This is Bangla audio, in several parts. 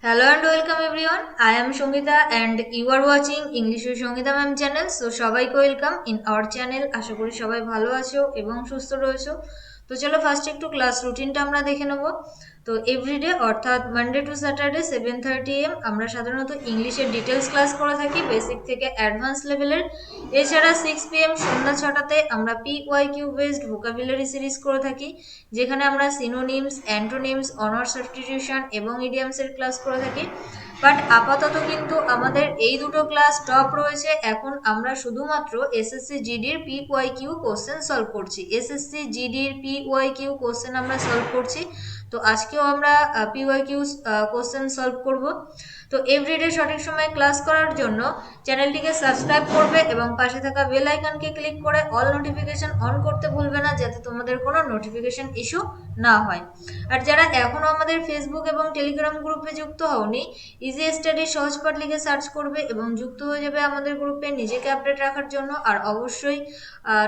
Hello and welcome everyone. I am Shongita and you are watching English with Shongita Ma'am channel. So সবাইকে ওয়েলকাম ইন আওয়ার চ্যানেল। আশা করি সবাই ভালো আছো এবং সুস্থ রয়েছো। তো চলো ফার্স্ট একটু ক্লাস রুটিনটা আমরা দেখে নেব। তো এভরিডে অর্থাৎ মানডে টু স্যাটারডে 7:30 AM আমরা সাধারণত ইংলিশের ডিটেলস ক্লাস করে থাকি বেসিক থেকে অ্যাডভান্স লেভেলের। এছাড়া 6 PM সন্ধ্যা 6টাতে আমরা PYQ বেসড ভোকাবুলারি সিরিজ করে থাকি, যেখানে আমরা সিনোনিমস, অ্যান্টোনিমস, অনার সাবস্টিটিউশন এবং ইডিয়ামসের ক্লাস করে থাকি। বাট আপাতত কিন্তু আমাদের এই দুটো ক্লাস স্টপ রয়েছে। এখন আমরা শুধুমাত্র এসএসসি জিডির PYQ কোশ্চেন সলভ করছি। এসএসসি জিডির PYQ কোশ্চেন আমরা সলভ করছি। তো আজকেও আমরা PYQ কোশ্চেন সলভ করব। তো এভরিডে সঠিক সময়ে ক্লাস করার জন্য চ্যানেলটিকে সাবস্ক্রাইব করবে এবং পাশে থাকা বেল আইকনকে ক্লিক করে অল নোটিফিকেশন অন করতে ভুলবে না, যাতে তোমাদের কোনো নোটিফিকেশন ইস্যু না হয়। আর যারা এখনো আমাদের ফেসবুক এবং টেলিগ্রাম গ্রুপে যুক্ত হওনি, ইজি স্টাডি সহজপাঠ লিখে সার্চ করবে এবং যুক্ত হয়ে যাবে আমাদের গ্রুপে নিজেকে আপডেট রাখার জন্য। আর অবশ্যই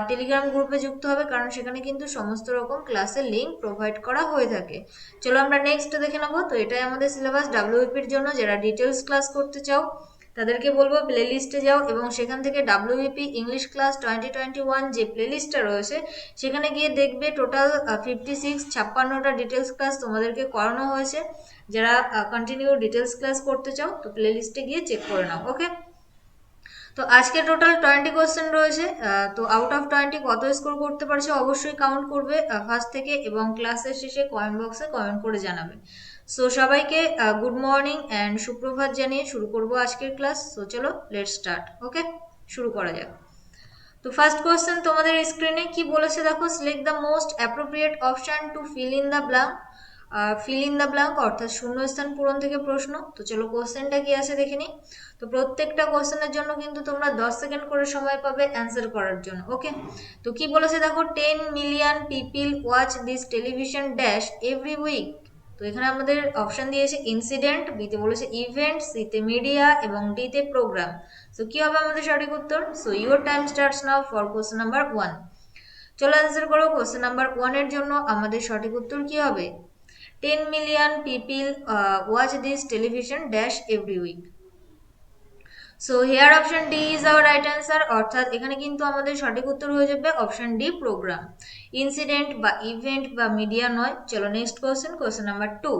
টেলিগ্রাম গ্রুপে যুক্ত হবে, কারণ সেখানে কিন্তু সমস্ত রকম ক্লাসের লিঙ্ক প্রোভাইড করা হয়ে থাকে। চলো আমরা নেক্সট দেখে নেবো। তো এটাই আমাদের সিলেবাস ডাব্লিউপির জন্য। যারা ডিটেলস ক্লাস করতে চাও তাদেরকে বলবো প্লে লিস্টে যাও এবং সেখান থেকে ডাব্লিউপি ইংলিশ ক্লাস 2021 যে প্লে লিস্টটা রয়েছে সেখানে গিয়ে দেখবে টোটাল 56 ডিটেলস ক্লাস তোমাদেরকে করানো হয়েছে। যারা কন্টিনিউ ডিটেলস ক্লাস করতে চাও তো প্লে লিস্টে গিয়ে চেক করে নাও। ওকে, তো আজকে টোটাল 20 কোশ্চেন রয়েছে। তো আউট অফ 20 কত স্কোর করতে পারছো অবশ্যই কাউন্ট করবে ফার্স্ট থেকে, এবং ক্লাসের শেষে কমেন্ট বক্সে কমেন্ট করে জানাবে। সো সবাইকে গুড মর্নিং অ্যান্ড সুপ্রভাত জানিয়ে শুরু করব আজকের ক্লাস। সো চলো লেটস স্টার্ট। ওকে, শুরু করা যাক। তো ফার্স্ট কোশ্চেন তোমাদের স্ক্রিনে কি বলেছে দেখো, select the most appropriate option to fill in the blank. Fill in the blank অর্থাৎ শূন্যস্থান পূরণ থেকে প্রশ্ন। তো চলো কোশ্চেনটা কি আছে দেখে নিই। তো প্রত্যেকটা কোশ্চেনের জন্য কিন্তু তোমরা 10 সেকেন্ড করে সময় পাবে অ্যান্সার করার জন্য। ওকে, তো কি বলেছে দেখো, 10 million people watch this television dash every week. তো এখানে আমাদের অপশন দিয়েছে ইনসিডেন্ট, বিতে বলেছে ইভেন্ট, সিতে মিডিয়া এবং ডিতে প্রোগ্রাম। সো কি হবে আমাদের সঠিক উত্তর? So your time starts now for question number 1। চলো অ্যান্সার করো। কোশ্চেন নাম্বার 1 এর জন্য আমাদের সঠিক উত্তর কি হবে? 10 million people watch this television dash every week. So here option D is our right answer, অর্থাৎ এখানে কিন্তু আমাদের সঠিক উত্তর হয়ে যাবে অপশন ডি প্রোগ্রাম। ইনসিডেন্ট বা ইভেন্ট বা মিডিয়া নয়। চলো next question, question number 2।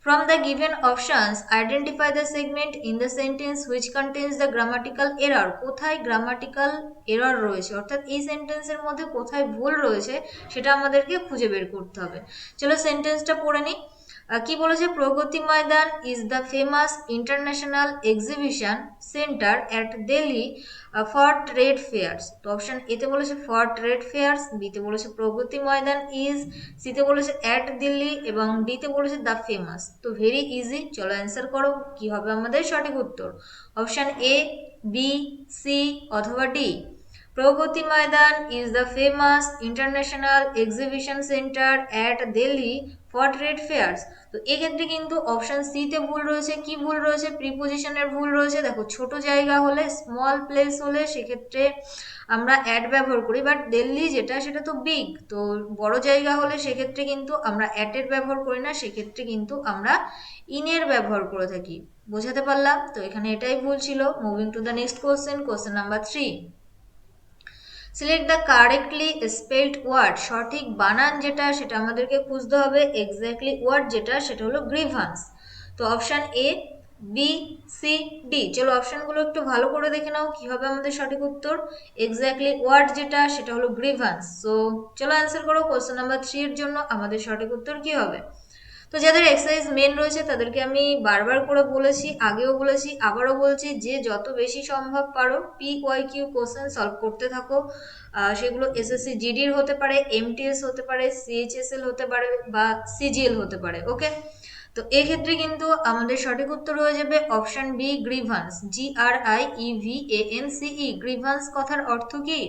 From the given options, identify the segment in the sentence which contains the grammatical error. কোথায় গ্রামাটিক্যাল এরর রয়েছে, অর্থাৎ এই সেন্টেন্সের মধ্যে কোথায় ভুল রয়েছে সেটা আমাদেরকে খুঁজে বের করতে হবে। চলো সেন্টেন্সটা পড়ে নিই। কি বলেছে, Pragati Maidan is the famous international exhibition centre at Delhi for trade fairs. তো অপশন এতে বলেছে ফর ট্রেড ফেয়ার্স, বিতে বলেছে প্রগতি ময়দান ইজ, সিতে বলেছে অ্যাট দিল্লি এবং ডিতে বলেছে দ্য ফেমাস। তো ভেরি ইজি, চলো অ্যান্সার করো কি হবে আমাদের সঠিক উত্তর। অপশন এ, বি, সি অথবা D. Pragati Maidan is the famous international exhibition centre at Delhi for trade fairs. তো এক্ষেত্রে কিন্তু অপশন সিতে ভুল রয়েছে। কি ভুল রয়েছে? প্রিপোজিশনের ভুল রয়েছে। দেখো ছোট জায়গা হলে, স্মল প্লেস হলে সেক্ষেত্রে আমরা অ্যাড ব্যবহার করি, বাট দিল্লি যেটা সেটা তো বিগ, তো বড় জায়গা হলে সেক্ষেত্রে কিন্তু আমরা অ্যাটের ব্যবহার করি না, সেক্ষেত্রে কিন্তু আমরা ইনের ব্যবহার করে থাকি। বোঝাতে পারলাম? তো এখানে এটাই ভুল ছিল। Moving to the next question, question number 3। Select the correctly spelled word. সঠিক বানান যেটা সেটা আমাদেরকে খুঁজতে হবে। এক্স্যাক্টলি ওয়ার্ড যেটা সেটা হলো গ্রিভান্স। তো option A, B, C, D. চলো অপশনগুলো একটু ভালো করে দেখে নাও কি হবে আমাদের সঠিক উত্তর। এক্স্যাক্টলি ওয়ার্ড যেটা সেটা হলো গ্রিভান্স। সো চলো অ্যান্সার করো। কোশ্চেন নাম্বার 3 এর জন্য আমাদের সঠিক উত্তর কি হবে? তো যাদের এক্সারসাইজ মেন রয়েছে তাদেরকে আমি বারবার করে বলেছি, আগেও বলেছি, আবারও বলছি, যে যত বেশি সম্ভব পারো PYQ কোশ্চেন সলভ করতে থাকো। সেগুলো এসএসসি জিডির হতে পারে, এমটিএস হতে পারে, সিএইচএসএল হতে পারে বা সিজিএল হতে পারে। ওকে, তো এক্ষেত্রে কিন্তু আমাদের সঠিক উত্তর হয়ে যাবে option B, grievance. GRIEVANCE। Grievance কথার অর্থ কি?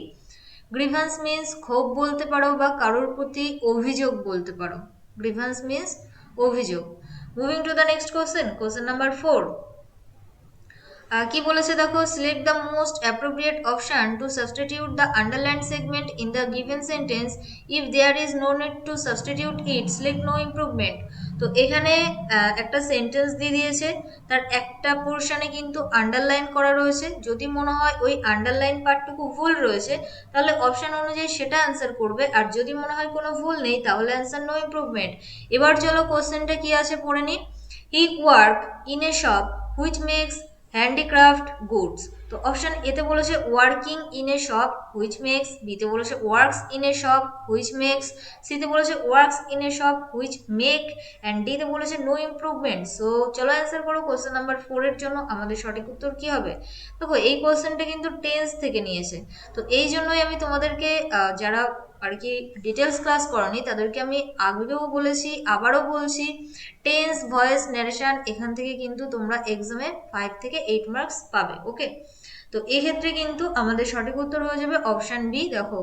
গ্রিভান্স মিন্স ক্ষোভ বলতে পারো বা কারোর প্রতি অভিযোগ বলতে পারো। গ্রিভান্স মিন্স অভিযোগ। Moving to the next question, question number 4। কি বলেছে দেখো, select the most appropriate option to substitute the underline segment in the given sentence if there is no need to substitute it select no improvement. তো এখানে একটা সেন্টেন্স দিয়ে দিয়েছে, তার একটা পোর্শনে কিন্তু আন্ডারলাইন করা রয়েছে, যদি মনে হয় ওই আন্ডারলাইন পার্টটুকু ভুল রয়েছে তাহলে অপশন অনুযায়ী সেটা অ্যান্সার করবে, আর যদি মনে হয় কোনো ভুল নেই তাহলে অ্যান্সার নো ইমপ্রুভমেন্ট। এবার চলো কোশ্চেনটা কি আছে পড়ে নি। He work in a shop which makes handicraft goods. তো অপশন এতে বলেছে working in a shop which makes, বিতে বলেছে works in a shop which makes, সিতে বলেছে works in a shop which make, and ডিতে বলেছে নো ইমপ্রুভমেন্ট। সো চলো অ্যান্সার করো কোশ্চেন নাম্বার 4 এর জন্য আমাদের সঠিক উত্তর কি হবে। দেখো এই কোশ্চেনটা কিন্তু টেন্স থেকে নিয়েছে, তো এই জন্যই আমি তোমাদেরকে যারা আর কি ডিটেলস ক্লাস করনি তাদেরকে আমি আগেও বলেছি আবারও বলছি, টেন্স ভয়েস ন্যারেশন এখান থেকে কিন্তু তোমরা এক্সামে 5 থেকে 8 মার্কস পাবে। ওকে, তো এক্ষেত্রে কিন্তু আমাদের সঠিক উত্তর হয়ে যাবে অপশন বি। দেখো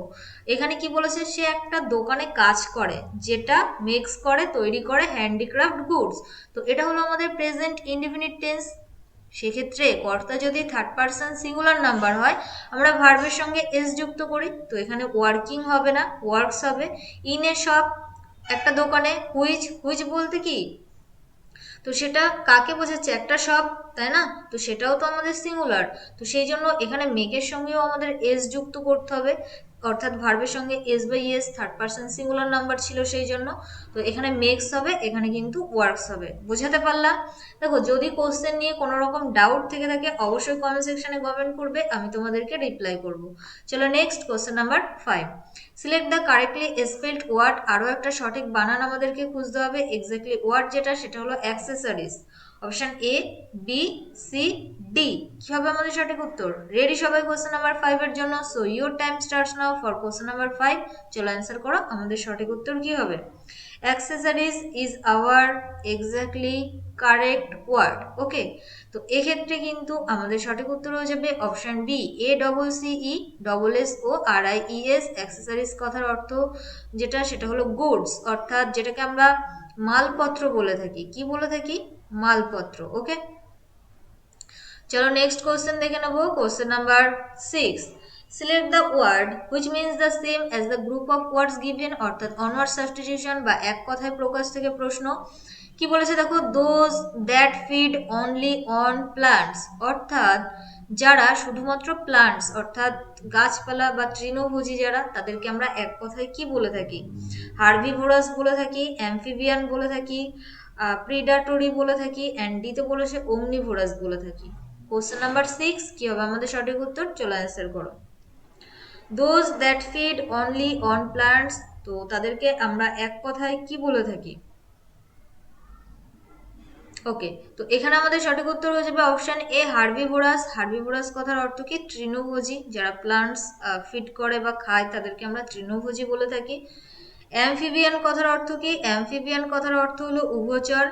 এখানে কি বলেছে, সে একটা দোকানে কাজ করে যেটা মেক্স করে তৈরি করে হ্যান্ডিক্রাফট গুডস। তো এটা হলো আমাদের প্রেজেন্ট ইনডিফিনিট টেন্স। সেক্ষেত্রে কর্তা যদি থার্ড পার্সন সিঙ্গুলার নাম্বার হয় আমরা ভার্বের সঙ্গে এস যুক্ত করি, তো এখানে ওয়ার্কিং হবে না, ওয়ার্কস হবে। ইন এ শপ একটা দোকানে, হুইচ হুইচ বলতে কি, তো সেটা কাকে বোঝাচ্ছে, একটা শপ, তাই না? তো সেটাও তো আমাদের সিঙ্গুলার, তো সেই জন্য এখানে মেকের সঙ্গেও আমাদের এস যুক্ত করতে হবে, অর্থাৎ ভার্বের সঙ্গে S by S, third person singular number ছিল সেই জন্য। তো এখানে মেক্স হবে, এখানে কিন্তু ওয়ার্কস হবে। বোঝাতে পারলাম? দেখো যদি কোশ্চেন নিয়ে কোনো রকম ডাউট থেকে থাকে অবশ্যই কমেন্ট সেকশনে কমেন্ট করবে, আমি তোমাদেরকে রিপ্লাই করব। চলো next question number 5, select the correctly spelled word. আরও একটা সঠিক বানান আমাদেরকে খুঁজতে হবে। এক্স্যাক্টলি ওয়ার্ড যেটা সেটা হলো accessories. Option A, B, C, D, কি হবে আমাদের সঠিক উত্তর? রেডি সবাই কোশ্চেন নাম্বার 5 এর জন্য? So your time starts now for question number 5। চলো অ্যান্সার করো, আমাদের সঠিক উত্তর কি হবে? Accessories is our exactly correct word. Okay, তো এক্ষেত্রে কিন্তু আমাদের সঠিক উত্তর হয়ে যাবে option B, A double C E double S O R I E S. Accessories কথার অর্থ যেটা সেটা হলো গুডস, অর্থাৎ যেটাকে আমরা মালপত্র বলে থাকি। কি বলে থাকি? মালপত্র। ওকে, চলো নেক্সট কোশ্চেন দেখে নেবো। Question number 6, select the word which means the same as the group of words given, অর্থাৎ অনওয়ার্ড সাবস্টিটিউশন বা এক কথায় প্রকাশ থেকে প্রশ্ন। কি বলেছে দেখো, those that feed only on plants, অর্থাৎ যারা শুধুমাত্র প্লান্টস অর্থাৎ গাছপালা বা তৃণভোজী যারা, তাদেরকে আমরা এক কথায় কি বলে থাকি? হার্বিভোরাস বলে থাকি, অ্যাম্ফিবিয়ান বলে থাকি, প্রিডাটরি বলে থাকি, অ্যান্ড ডিতে বলেছে ওমনিভোরাস বলে থাকি। কোশ্চেন নাম্বার 6 কি হবে আমাদের সঠিক উত্তর? চলো অ্যান্সার করো। Those that feed only on plants, তো তাদেরকে আমরা এক কথায় কি বলে থাকি? ওকে, তো এখানে আমাদের সঠিক উত্তর হয়ে যাবে অপশন এ, হার্বিভোরাস। হার্বিভোরাস কথার অর্থ কি? তৃণভোজী, যারা প্লান্টস ফিড করে বা খায় তাদেরকে আমরা তৃণভোজী বলে থাকি। অ্যামফিবিয়ান কথার অর্থ কি? অ্যামফিবিয়ান কথার অর্থ হলো উভচর।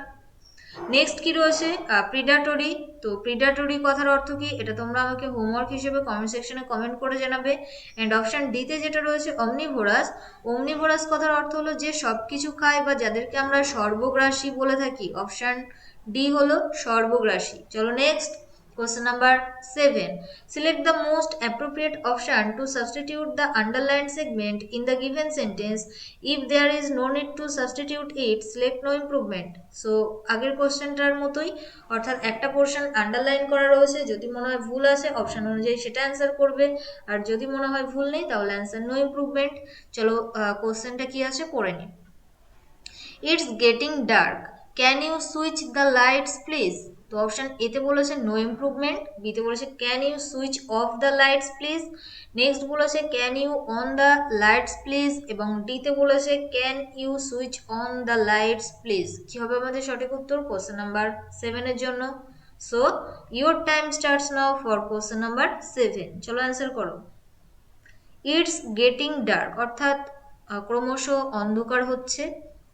নেক্সট কি রয়েছে? প্রিডাটরি। তো প্রিডাটরি কথার অর্থ কি? এটা তোমরা আমাকে হোমওয়ার্ক হিসেবে কমেন্ট সেকশনে কমেন্ট করে জানাবে। অ্যান্ড অপশন ডিতে যেটা রয়েছে অমনিভোরাস, অমনিভোরাস কথার অর্থ হলো যে সব কিছু খায় বা যাদেরকে আমরা সর্বগ্রাসী বলে থাকি। অপশন ডি হলো সর্বগ্রাসী। চলো next question number 7, select the most appropriate option to substitute the underline segment in the given sentence if there is no need to substitute it select no improvement. So আগের কোশ্চেনটার মতোই, অর্থাৎ একটা পোর্শন আন্ডারলাইন করা রয়েছে, যদি মনে হয় ভুল আছে অপশন অনুযায়ী সেটা অ্যান্সার করবে, আর যদি মনে হয় ভুল নেই তাহলে অ্যান্সার নো ইমপ্রুভমেন্ট। চলো কোশ্চেনটা কি আছে পড়ে নি। It's getting dark, can you switch the lights please. তো অপশন এতে বলেছে নো ইমপ্রুভমেন্ট, বিতে বলেছে can you switch off the lights please, next বলেছে can you on the lights please, এবং ডিতে বলেছে can you switch on the lights please. কি হবে আমাদের সঠিক উত্তর কোশ্চেন নাম্বার 7 এর জন্য? So your time starts now for question number 7। চলো অ্যান্সার করো। ইটস গেটিং ডার্ক অর্থাৎ ক্রমশ অন্ধকার হচ্ছে।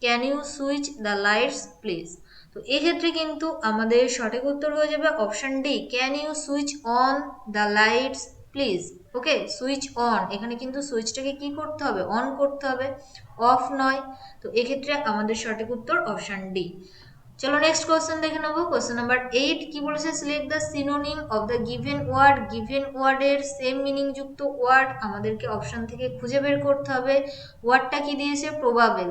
Can you switch the lights please, তো এক্ষেত্রে কিন্তু আমাদের সঠিক উত্তর হয়ে যাবে option D, can you switch on the lights please. Okay, switch on, এখানে কিন্তু সুইচটাকে কি করতে হবে? অন করতে হবে, অফ নয়। তো এক্ষেত্রে আমাদের সঠিক উত্তর অপশন ডি। চলো নেক্সট কোশ্চেন দেখে নেবো। কোশ্চেন নাম্বার 8 কি বলেছে, select the synonym of the given word. Given ওয়ার্ডের সেম মিনিং যুক্ত ওয়ার্ড আমাদেরকে অপশন থেকে খুঁজে বের করতে হবে। ওয়ার্ডটা কি দিয়েছে, প্রবাবেল।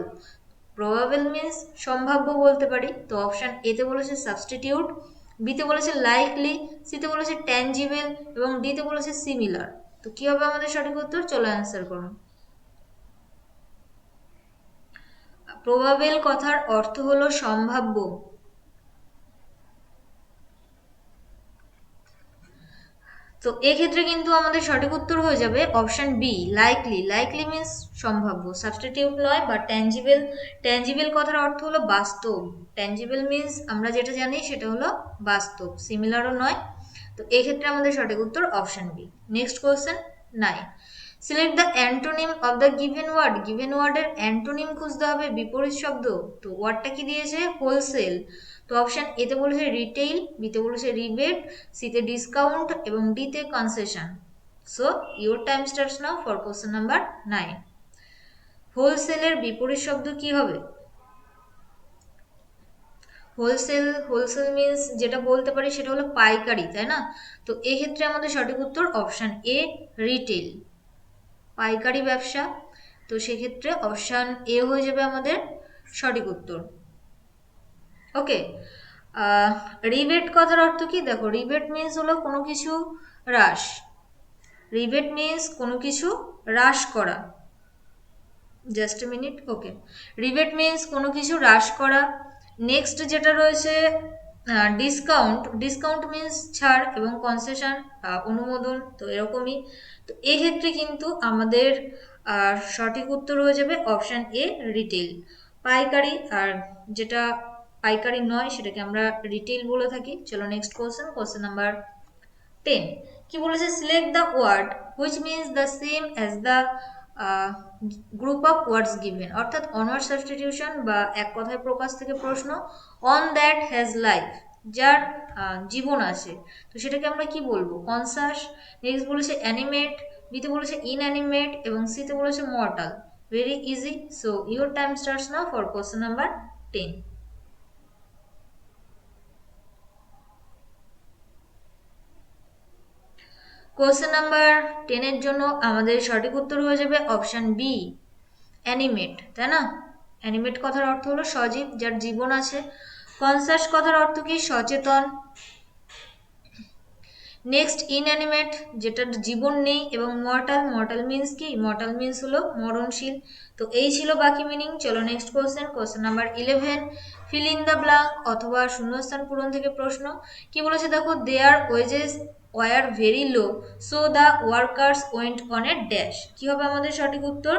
প্রবাবেল মিন্স সম্ভাব্য বলতে পারি। তো অপশন এতে বলেছে সাবস্টিটিউট, বিতে বলেছে লাইকলি, সিতে বলেছে ট্যাঞ্জিবল এবং ডিতে বলেছে সিমিলার। তো কি হবে আমাদের সঠিক উত্তর, চলো অ্যান্সার করুন। প্রবাবেল কথার অর্থ হলো সম্ভাব্য। তো এক্ষেত্রে কিন্তু আমাদের সঠিক উত্তর হয়ে যাবে option B, likely. Likely means সম্ভাব্য, সাবস্টিটিউট নয়। বা ট্যাঞ্জিবল, ট্যাঞ্জিবল কথার অর্থ হলো বাস্তব। ট্যাঞ্জিবল মিন্স আমরা যেটা জানি সেটা হলো বাস্তব, সিমিলারও নয়। তো এক্ষেত্রে আমাদের সঠিক উত্তর option B. Next question 9, select the antonym of the given word. Given ওয়ার্ডের অ্যান্টোনিম খুঁজতে হবে, বিপরীত শব্দ। তো ওয়ার্ডটা কি দিয়েছে, হোলসেল। তো অপশন এতে বলেছে রিটেইল, বিতে বলেছে রিবেট, সিতে ডিসকাউন্ট এবং ডিতে concession. So your time starts now for question number 9। হোলসেলের বিপরীত শব্দ কি হবে, হোলসেল। হোলসেল মিন্স যেটা বলতে পারি সেটা হলো পাইকারি, তাই না? তো এক্ষেত্রে আমাদের সঠিক উত্তর অপশন এ, রিটেল, পাইকারি ব্যবসা। তো সেক্ষেত্রে অপশন এ হয়ে যাবে আমাদের সঠিক উত্তর। ওকে, রিবেট কথার অর্থ কি, দেখো রিবেট মিন্স হলো কোনো কিছু হ্রাস। রিবেট মিন্স কোনো কিছু হ্রাস করা। Just a minute. Okay, rebate means কোনো কিছু হ্রাস করা। নেক্সট যেটা রয়েছে ডিসকাউন্ট। ডিসকাউন্ট মিন্স ছাড় এবং কনসেশন অনুমোদন, তো এরকমই। তো এক্ষেত্রে কিন্তু আমাদের সঠিক উত্তর হয়ে যাবে অপশান এ, রিটেল, পাইকারি। আর যেটা পাইকারি নয় সেটাকে আমরা রিটেল বলে থাকি। চলো নেক্সট কোশ্চেন, কোশ্চেন নাম্বার 10 কি বলেছে, select the word which means the same as the group of words given. অর্থাৎ অনার সাবস্টিটিউশন বা এক কথায় প্রকাশ থেকে প্রশ্ন। অন দ্যাট হ্যাজ লাইফ, যার জীবন আছে। তো সেটাকে আমরা কি বলবো, কনসাস। নেক্সট বলেছে অ্যানিমেট, বিতে বলেছে ইনঅ্যানিমেট এবং সিতে বলেছে mortal. Very easy. So your time starts now for question number 10। Question number 10 এর জন্য আমাদের সঠিক উত্তর হয়ে যাবে অপশন বি, অ্যানিমেট, তাই না? অ্যানিমেট কথার অর্থ হলো সজীব, যার জীবন আছে। কনসাস কথার অর্থ কি, সচেতন। নেক্সট ইনঅ্যানিমেট, যেটার জীবন নেই। এবং মর্টাল, মর্টাল মিন্স কি, মর্টাল মিন্স হলো মরণশীল। তো এই ছিল বাকি মিনিং। চলো next question, question number 11, fill in the blank অথবা শূন্যস্থান পূরণ থেকে প্রশ্ন। কি বলেছে দেখো, there wages were very low so the workers went on a dash. কি হবে আমাদের সঠিক উত্তর,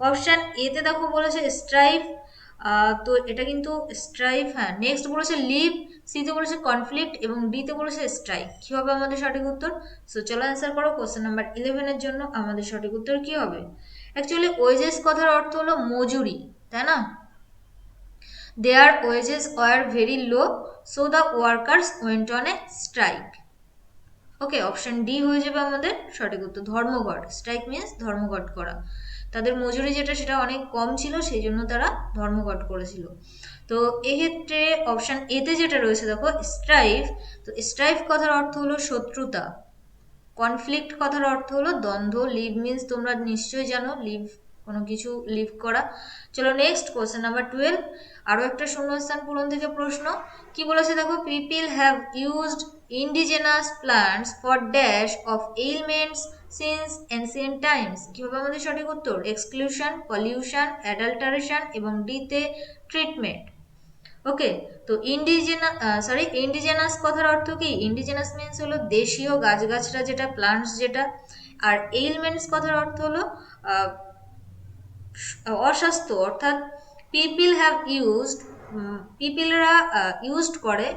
অপশান এতে দেখো বলেছে স্ট্রাইভ। তো এটা কিন্তু স্ট্রাইভ, হ্যাঁ। নেক্সট বলেছে লিভ, সিতে বলেছে কনফ্লিক্ট এবং ডিতে বলেছে স্ট্রাইক। কি হবে আমাদের সঠিক উত্তর? সো চলো অ্যান্সার করো। কোশ্চেন নাম্বার 11 এর জন্য আমাদের সঠিক উত্তর কি হবে? অ্যাকচুয়ালি ওয়েজেস কথার অর্থ হলো মজুরি, তাই না? There wages were very low so the workers went on a strike. Okay, option D হয়ে যাবে আমাদের সঠিক উত্তর, ধর্মঘট। স্ট্রাইক মিন্স ধর্মঘট করা। তাদের মজুরি যেটা সেটা অনেক কম ছিল, সেই জন্য তারা ধর্মঘট করেছিল। তো এক্ষেত্রে অপশন এতে যেটা রয়েছে দেখো স্ট্রাইফ। তো স্ট্রাইফ কথার অর্থ হলো শত্রুতা। কনফ্লিক্ট কথার অর্থ হলো দ্বন্দ্ব। লিভ মিন্স তোমরা নিশ্চয়ই জানো, লিভ কোনো কিছু লিভ করা। চলো নেক্সট কোশ্চেন নাম্বার 12, আরও একটা শূন্যস্থান পূরণ থেকে প্রশ্ন। কি বলেছে দেখো, people have used indigenous plants for dash of elements since ancient Times. কি হবে আমাদের সঠিক উত্তর, এক্সক্লুশন, পলিউশন, অ্যাডাল্টারেশন এবং ডিতে ট্রিটমেন্ট। ওকে, তো ইন্ডিজেনাস কথার অর্থ কি, ইন্ডিজেনাস মিন্স হলো দেশীয় গাছগাছরা, যেটা প্লান্টস যেটা। আর এলিমেন্টস কথার অর্থ হলো অস্বাস্থ্য। অর্থাৎ পিপিল হ্যাভ ইউজড, পিপিলরা ইউজড করে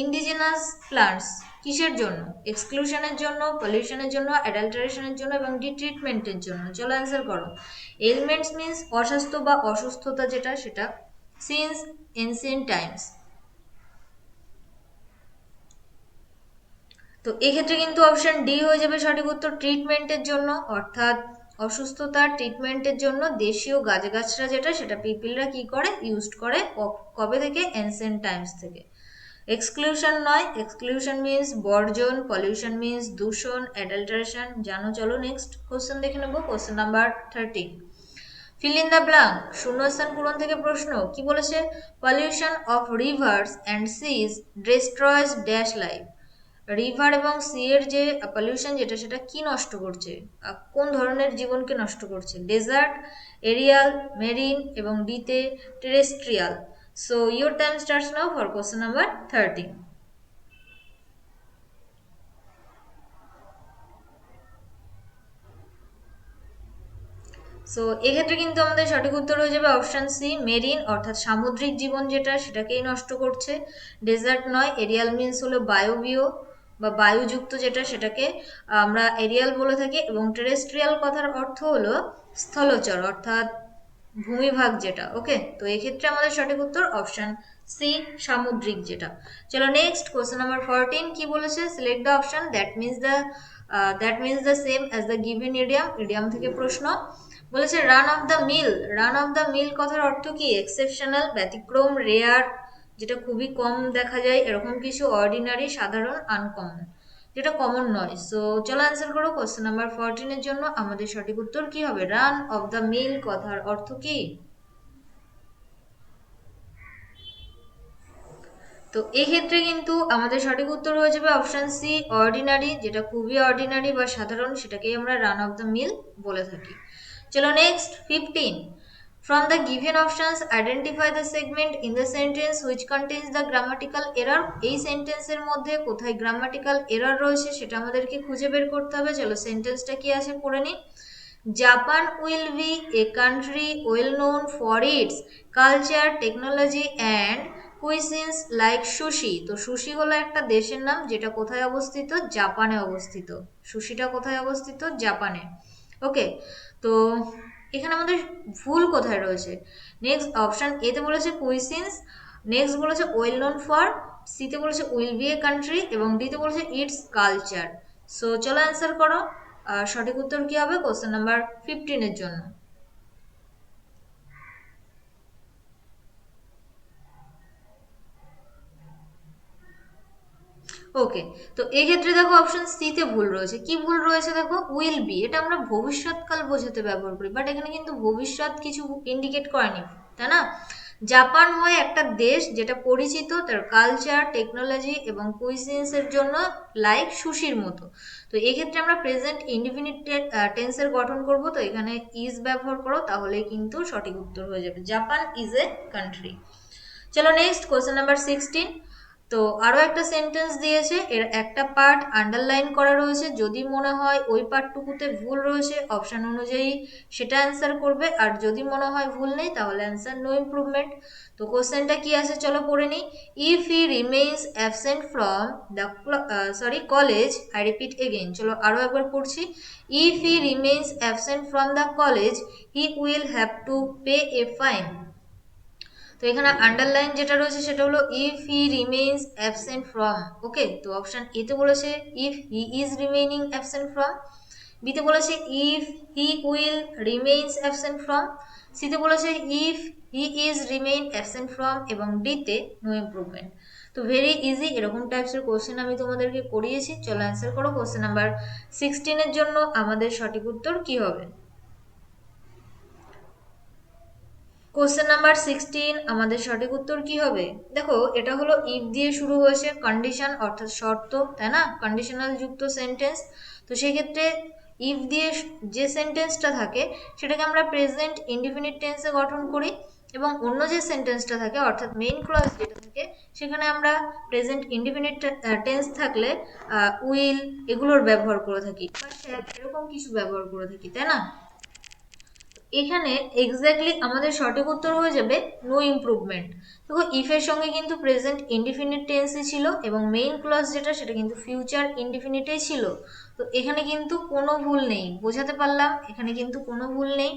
ইন্ডিজেনাস প্লান্টস কিসের জন্য, এক্সক্লুশনের জন্য, পলিউশনের জন্য, অ্যাডাল্টারেশনের জন্য এবং ডিট্রিটমেন্টের জন্য। চলো অ্যান্সার করো। এলিমেন্টস মিন্স অস্বাস্থ্য বা অসুস্থতা যেটা সেটা, সিন্স এনসিয়েন্ট টাইমস। তো এক্ষেত্রে কিন্তু অপশন ডি হয়ে যাবে সঠিক উত্তর, ট্রিটমেন্টের জন্য। অর্থাৎ অসুস্থতার ট্রিটমেন্টের জন্য দেশীয় গাছগাছরা যেটা সেটা পিপলরা কি করে ইউজ করে কবে থেকে এনসিয়েন্ট টাইমস থেকে। এক্সক্লুশন নয়, এক্সক্লুশন মিন্স বর্জন, পলিউশন মিন্স দূষণ, অ্যাডাল্টারেশন। জানো, চলো নেক্সট কোশ্চেন দেখে নেবো। Question number 13, fill in the blank, শূন্যস্থান পূরণ থেকে প্রশ্ন কি বলেছে? Pollution of rivers and seas destroys dash life. River এবং সি এর যে পলিউশন যেটা সেটা কি নষ্ট করছে, কোন ধরনের জীবনকে নষ্ট করছে? ডেজার্ট, এরিয়াল, মেরিন এবং ডিতে terrestrial. So your time starts now for question number 13। So এক্ষেত্রে কিন্তু আমাদের সঠিক উত্তর হয়ে যাবে অপশন সি, মেরিন, অর্থাৎ সামুদ্রিক জীবন যেটা সেটাকেই নষ্ট করছে। ডেজার্ট নয়, এরিয়াল মিন্স হলো বায়বীয় বা বায়ুযুক্ত যেটা সেটাকে আমরা এরিয়াল বলে থাকি, এবং টেরেস্ট্রিয়াল কথার অর্থ হলো স্থলচর অর্থাৎ ভূমিভাগ যেটা। ওকে, তো এক্ষেত্রে আমাদের সঠিক উত্তর অপশন সি, সামুদ্রিক যেটা। চলো নেক্সট কোশ্চেন নাম্বার 14 কি বলেছে? Select the option that means the same as the given idiom. Idiom থেকে প্রশ্ন বলেছে run of the mill. Run of the mill কথার অর্থ কি? এক্সেপশনাল, ব্যতিক্রম, রেয়ার যেটা খুবই কম দেখা যায় এরকম কিছু, অর্ডিনারি সাধারণ, আনকমন যেটা কমন নয়। সো চলো অ্যান্সার করো। কোশ্চেন নাম্বার 14 এর জন্য আমাদের সঠিক উত্তর কি হবে? রান অফ দ্য মিল কথার অর্থ কি? তো এক্ষেত্রে কিন্তু আমাদের সঠিক উত্তর হয়ে যাবে অপশন সি, অর্ডিনারি, যেটা খুবই অর্ডিনারি বা সাধারণ সেটাকেই আমরা রান অফ দ্য মিল বলে থাকি। চলো next 15, from the given options identify the segment in the sentence which contains the grammatical error। এই সেন্টেন্সের মধ্যে কোথায় গ্রামাটিক্যাল এরর রয়েছে সেটা আমাদেরকে খুঁজে বের করতে হবে। চলো সেন্টেন্সটা কি আছে পড়ে নিই। Japan will B a country well known for its culture, technology and কুইজিনস like sushi. তো সুশি হলো একটা দেশের নাম যেটা কোথায় অবস্থিত? জাপানে অবস্থিত। সুশিটা কোথায় অবস্থিত? জাপানে। ওকে, তো এখানে আমাদের ভুল কোথায় রয়েছে? নেক্সট অপশন এতে বলেছে কুইজিনস, নেক্সট বলেছে ওয়েল নোন ফর, সিতে বলেছে উইল বি এ কান্ট্রি এবং ডিতে বলেছে ইটস কালচার। সো চলো অ্যান্সার করো। সঠিক উত্তর কি হবে কোশ্চেন নাম্বার 15 এর জন্য? ওকে, তো এই ক্ষেত্রে দেখো অপশন সি তে ভুল রয়েছে। কি ভুল রয়েছে দেখো? উইল বি, এটা আমরা ভবিষ্যৎকাল বোঝাতে ব্যবহার করি, বাট এখানে কিন্তু ভবিষ্যৎ কিছু ইন্ডিকেট করেনি, তাই না? জাপান হয় একটা দেশ যেটা পরিচিত তার কালচার, টেকনোলজি এবং কুইজিনস এর জন্য, লাইক সুশির মতো। তো এক্ষেত্রে আমরা প্রেজেন্ট ইনডিফিনিট টেন্সের গঠন করব, তো এখানে ইজ ব্যবহার করো তাহলে কিন্তু সঠিক উত্তর হয়ে যাবে জাপান ইজ এ কান্ট্রি। চলো নেক্সট কোশ্চেন নাম্বার 16। তো আরো একটা সেন্টেন্স দিয়েছে, এর একটা পার্ট আন্ডারলাইন করা রয়েছে, যদি মনে হয় ওই পার্টটুকুতে ভুল রয়েছে অপশন অনুযায়ী সেটা অ্যান্সার করবে, আর যদি মনে হয় ভুল নেই তাহলে অ্যান্সার নো ইমপ্রুভমেন্ট। তো কোশ্চেনটা কি আছে চলো পড়ে নিই। If he remains absent from the college, I repeat again, চলো আরো একবার পড়ছি। If he remains absent from the college he will have to pay a fine. তো এখানে আন্ডারলাইন যেটা রয়েছে সেটা হলো if he remains absent from. Okay, তো অপশন এ তে বলেছে if he is remaining absent from, বিতে বলেছে if he will remains absent from, সিতে বলেছে if he is remain absent from এবং ডিতে নো ইমপ্রুভমেন্ট। তো ভেরি ইজি, এরকম টাইপসের কোশ্চেন আমি তোমাদেরকে করিয়েছি। চলো অ্যান্সার করো। কোশ্চেন নাম্বার 16 এর জন্য আমাদের সঠিক উত্তর কি হবে? কোশ্চেন নাম্বার 16 আমাদের সঠিক উত্তর কি হবে? দেখো এটা হলো ইফ দিয়ে শুরু হয়েছে, কন্ডিশন অর্থাৎ শর্ত, তাই না? কন্ডিশনাল যুক্ত সেন্টেন্স। তো সেই ক্ষেত্রে ইফ দিয়ে যে সেন্টেন্সটা থাকে সেটাকে আমরা প্রেজেন্ট ইনডিফিনিট টেন্সে গঠন করি, এবং অন্য যে সেন্টেন্সটা থাকে অর্থাৎ মেইন ক্লজ যেটা থাকে সেখানে আমরা প্রেজেন্ট ইনডিফিনিট টেন্স থাকলে উইল এগুলোর ব্যবহার করে থাকি, এরকম কিছু ব্যবহার করে থাকি, তাই না? এখানে এক্স্যাক্টলি আমাদের সঠিক উত্তর হয়ে যাবে নো ইমপ্রুভমেন্ট। দেখো ইফের সঙ্গে কিন্তু প্রেজেন্ট ইনডিফিনিট টেন্সই ছিল এবং মেইন ক্লজ যেটা সেটা কিন্তু ফিউচার ইনডিফিনিটেই ছিল। তো এখানে কিন্তু কোনো ভুল নেই, বোঝাতে পারলাম, এখানে কিন্তু কোনো ভুল নেই।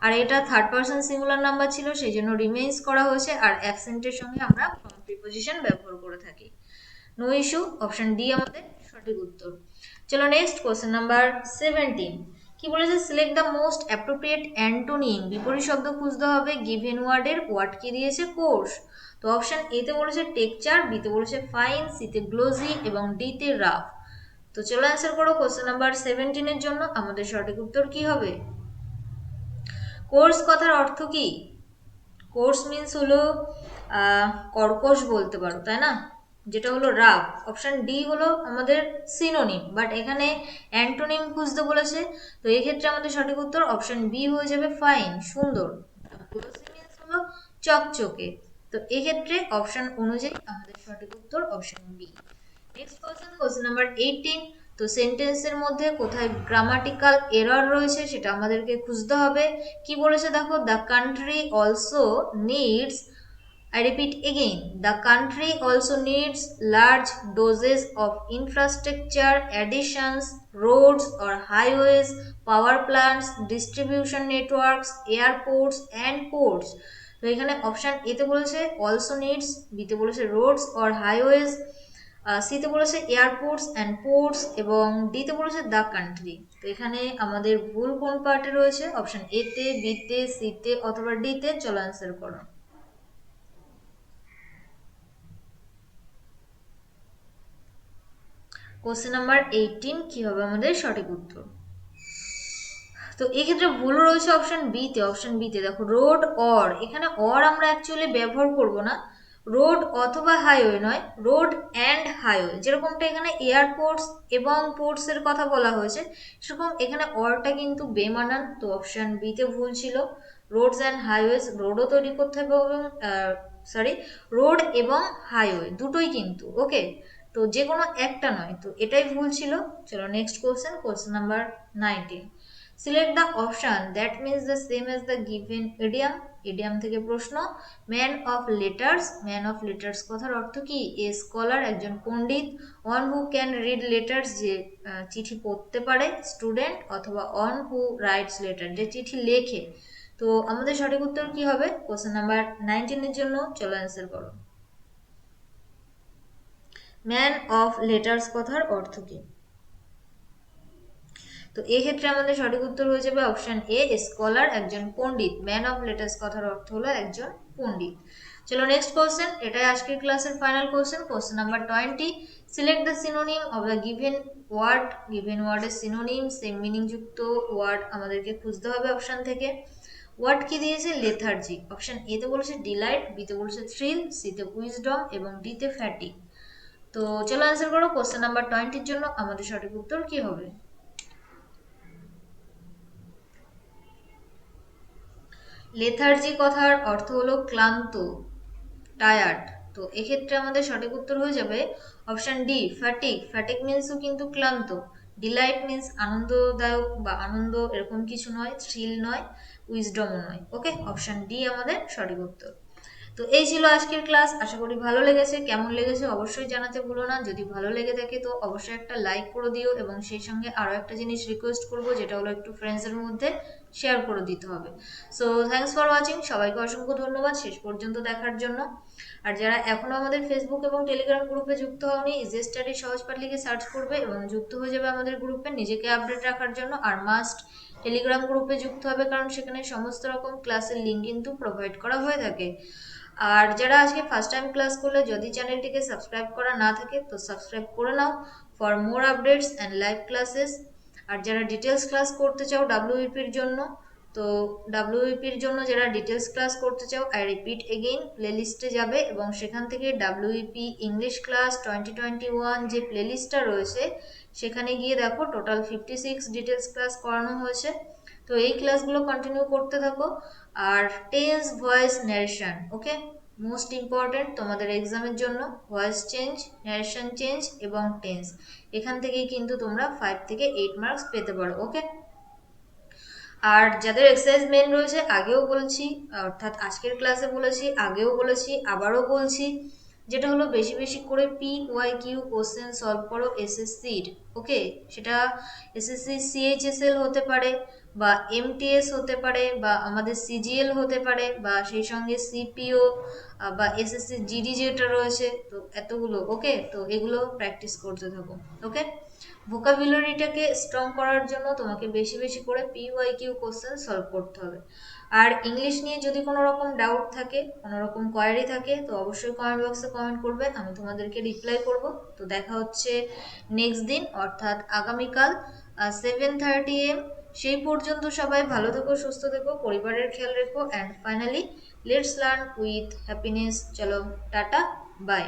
আর এটা থার্ড পারসন সিঙ্গুলার নাম্বার ছিল সেই জন্য রিমেইন্স করা হয়েছে, আর অ্যাবসেন্টের সঙ্গে আমরা ফ্রম প্রিপোজিশন ব্যবহার করে থাকি। নো ইস্যু, অপশন ডি আমাদের সঠিক উত্তর। চলো নেক্সট কোশ্চেন নাম্বার 17। কি বলেছে, select the most appropriate antonym, বিপরীত শব্দ খুঁজতে হবে গিভেন ওয়ার্ডের। ওয়ার্ড কি দিয়েছে, কোর্স। তো অপশন এতে বলেছে টেকচার, বিতে বলেছে ফাইন, সিতে গ্লোজি এবং ডিতে রাফ। তো চলো অ্যান্সার করো কোশ্চেন নাম্বার 17 এর জন্য আমাদের সঠিক উত্তর কি হবে। কোর্স কথার অর্থ কি? কোর্স মিন্স হলো কর্কশ বলতে পারো, তাই না, যেটা হলো রাফ। অপশন ডি হলো আমাদের সিনোনিম, বাট এখানে অ্যান্টোনিম খুঁজতে বলেছে, তো এই ক্ষেত্রে আমাদের সঠিক উত্তর অপশন বি হয়ে যাবে, ফাইন, সুন্দর। গ্লোসি মিন্স হলো চকচকে, তো এক্ষেত্রে অপশন অনুযায়ী আমাদের সঠিক উত্তর option B. Next question, question number 18। তো সেন্টেন্সের মধ্যে কোথায় গ্রামাটিক্যাল এরর রয়েছে সেটা আমাদেরকে খুঁজতে হবে। কি বলেছে দেখো, the country also needs, I repeat again, the country also needs large doses of infrastructure additions, roads or highways, power plants, distribution networks, airports and ports. তো এখানে অপশন এতে বলেছে অলসো নিডস, বিতে বলেছে রোডস অর হাইওয়েজ, সিতে বলেছে এয়ারপোর্টস অ্যান্ড পোর্টস এবং ডিতে বলেছে দ্য কান্ট্রি। তো এখানে আমাদের ভুল কোন পার্টে রয়েছে, অপশন এতে, বিতে, সিতে অথবা ডিতে। চলো অ্যান্সার করো। কোশ্চেন নাম্বার 18 কি হবে আমাদের সঠিক উত্তর। তো এক্ষেত্রে ভুল রয়েছে অপশন বিতে। অপশন বিতে দেখো রোড অর, এখানে অর আমরা অ্যাকচুয়ালি ব্যবহার করব না, রোড অথবা হাইওয়ে নয়, রোড অ্যান্ড হাইওয়ে, যেরকমটা এখানে এয়ারপোর্টস এবং পোর্টস এর কথা বলা হয়েছে, সেরকম এখানে অরটা কিন্তু বেমানান। তো অপশন বিতে ভুল ছিল। রোডস অ্যান্ড হাইওয়েজ, রোডও তৈরি করতে হবে এবং সরি, রোড এবং হাইওয়ে দুটোই কিন্তু, ওকে, তো যে কোনো একটা নয়, তো এটাই ভুল ছিল। চলো next question, question number 19। Select the option that means the same as the given idiom. Idiom থেকে প্রশ্ন, man of letters. Man of letters কথার অর্থ কি, এ স্কলার একজন পণ্ডিত, one who can read letters যে চিঠি পড়তে পারে, স্টুডেন্ট অথবা অন হু রাইটস লেটার যে চিঠি লেখে। তো আমাদের সঠিক উত্তর কি হবে কোশ্চেন নাম্বার 19 এর জন্য, চলো অ্যান্সার করো। ম্যান অফ লেটার্স কথার অর্থ কি? তো এক্ষেত্রে আমাদের সঠিক উত্তর হয়ে যাবে অপশন এ, স্কলার একজন পণ্ডিত। ম্যান অফ লেটার্স কথার অর্থ হলো একজন পণ্ডিত। চলো নেক্সট কোশ্চেন, এটাই আজকের ক্লাসের final question, question number 20। Select the synonym of the given word. Given ওয়ার্ডের সিনোনিম, সেম মিনিং যুক্ত ওয়ার্ড আমাদেরকে খুঁজতে হবে অপশন থেকে। ওয়ার্ড কি দিয়েছে, লেথার্জি। অপশন এ তে বলেছে ডিলাইট, বিতে বলেছে থ্রিল, সিতে উইজডম এবং ডিতে ফ্যাটিক। তো চলো অ্যান্সার করো কোশ্চেন নাম্বার 20 এর জন্য আমাদের সঠিক উত্তর কি হবে। লেথার্জি কথার অর্থ হলো ক্লান্ত, টায়ার্ড। তো এক্ষেত্রে আমাদের সঠিক উত্তর হয়ে যাবে অপশন ডি, ফ্যাটিক। ফ্যাটিক মিন্সও কিন্তু ক্লান্ত। ডিলাইট মিন্স আনন্দদায়ক বা আনন্দ এরকম কিছু নয়, থ্রিল নয়, উইজডমও নয়। ওকে, অপশন ডি আমাদের সঠিক উত্তর। তো এই ছিল আজকের ক্লাস, আশা করি ভালো লেগেছে। কেমন লেগেছে অবশ্যই জানাতে ভুলো না। যদি ভালো লেগে থাকে তো অবশ্যই একটা লাইক করে দিও এবং সেই সঙ্গে আরও একটা জিনিস রিকোয়েস্ট করবো, যেটা হলো একটু ফ্রেন্ডসের মধ্যে শেয়ার করে দিতে হবে। সো থ্যাংকস ফর ওয়াচিং, সবাইকে অসংখ্য ধন্যবাদ শেষ পর্যন্ত দেখার জন্য। আর যারা এখনো আমাদের ফেসবুক এবং টেলিগ্রাম গ্রুপে যুক্ত হওনি, ইজি স্টাডি সহজপাঠ লিখে সার্চ করবে এবং যুক্ত হয়ে যাবে আমাদের গ্রুপে নিজেকে আপডেট রাখার জন্য। আর মাস্ট টেলিগ্রাম গ্রুপে যুক্ত হবে, কারণ সেখানে সমস্ত রকম ক্লাসের লিঙ্ক কিন্তু প্রোভাইড করা হয়ে থাকে। আর যারা আজকে ফার্স্ট টাইম ক্লাস করলে যদি চ্যানেলটিকে সাবস্ক্রাইব করা না থাকে তো সাবস্ক্রাইব করে নাও for more updates and live classes. আর যারা ডিটেলস ক্লাস করতে চাও ডাব্লিউইপির জন্য, তো ডাব্লিউইপির জন্য যারা ডিটেলস ক্লাস করতে চাও, আই রিপিট এগেইন, প্লেলিস্টে যাবে এবং সেখান থেকে ডাব্লিউইপি ইংলিশ ক্লাস 2021 যে প্লেলিস্টটা রয়েছে সেখানে গিয়ে দেখো টোটাল 56 ডিটেলস ক্লাস করানো হয়েছে। তো এই ক্লাসগুলো কন্টিনিউ করতে থাকো। আর টেন্স, ভয়েস, ন্যারেশন, ওকে, মোস্ট ইম্পর্টেন্ট তোমাদের এক্সামের জন্য। ভয়েস চেঞ্জ, ন্যারেশন চেঞ্জ এবং টেন্স, এখান থেকেই কিন্তু তোমরা 5 থেকে 8 মার্কস পেতে পারো। ওকে, আর যাদের এক্সারসাইজ মেন রয়েছে আগেও বলছি, অর্থাৎ আজকের ক্লাসে বলেছি, আগেও বলেছি, আবারও বলছি, যেটা হলো বেশি বেশি করে PYQ কোশ্চেন সলভ করো এসএসসির। ওকে, সেটা এসএসসি CHSL হতে পারে বা MTS হতে পারে বা আমাদের CGL হতে পারে বা সেই সঙ্গে CPO বা এসএসসি জিডি যেটা রয়েছে, তো এতগুলো। ওকে, তো এগুলো প্র্যাকটিস করতে থাকো। ওকে, ভোকাবুলারিটাকে স্ট্রং করার জন্য তোমাকে বেশি বেশি করে PYQ কোশ্চেন সলভ করতে হবে। আর ইংলিশ নিয়ে যদি কোনো রকম ডাউট থাকে, কোনো রকম কোয়ারি থাকে, তো অবশ্যই কমেন্ট বক্সে কমেন্ট করবে, আমি তোমাদেরকে রিপ্লাই করব। তো দেখা হচ্ছে নেক্সট দিন, অর্থাৎ আগামীকাল 7:30 AM। সেই পর্যন্ত সবাই ভালো থেকো, সুস্থ থেকো, পরিবারের খেয়াল রেখো, and finally let's learn with happiness. চলো, টাটা, বাই।